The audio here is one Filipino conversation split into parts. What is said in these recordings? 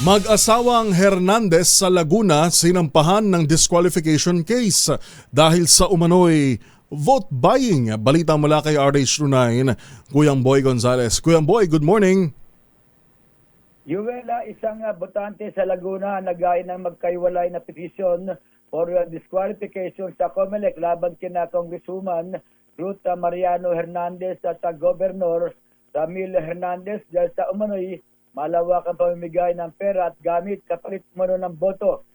Mag-asawang Hernandez sa Laguna sinampahan ng disqualification case dahil sa umano'y vote buying. Balita mula kay RH29, Kuyang Boy Gonzales. Kuyang Boy, good morning. Yuwela, isang botante sa Laguna nagaya ng magkaiwalay na petisyon for disqualification sa COMELEC laban kina Congresswoman Ruth Mariano Hernandez at Governor Ramil Hernandez dahil sa umano'y malawak ang pamimigay ng pera at gamit kapalit umano ng boto.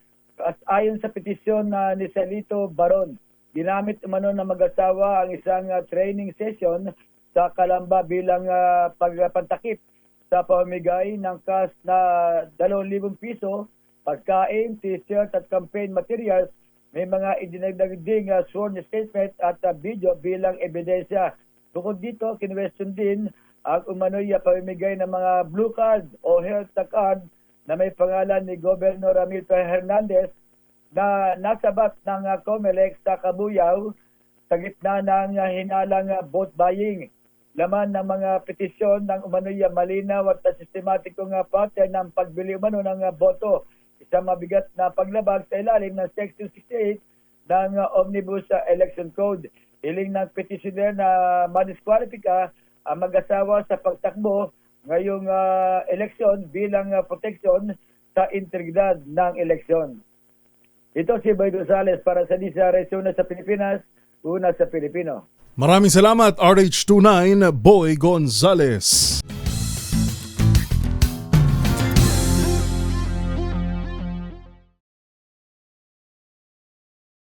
Ayon sa petisyon ni Celito Baron, ginamit umano ng mag-asawa ang isang training session sa Calamba bilang pagpantakip sa pamimigay ng cash na 2,000 piso, pagkain, t-shirt at campaign materials. May mga idinagdagding sworn statement at video bilang ebidensya. Bukod dito, kinwestiyon din ang umano'y pamimigay ng mga blue card o health card na may pangalan ni Governor Ramil Hernandez na nasabat ng COMELEC sa Cabuyao sa gitna ng hinalang vote buying. Laman ng mga petisyon ng umano'y malinaw at sistematikong pattern ng pagbili umano ng boto. Isang mabigat na paglabag sa ilalim ng Section 68 ng Omnibus Election Code. Hiling ng petitioner na madiskwalipika ang mag-asawa sa pagtakbo ngayong eleksyon bilang proteksyon sa integridad ng eleksyon. Ito si Boy Gonzales para sa Disa Resuna sa Pilipinas, una sa Pilipino. Maraming salamat RH29, Boy Gonzales.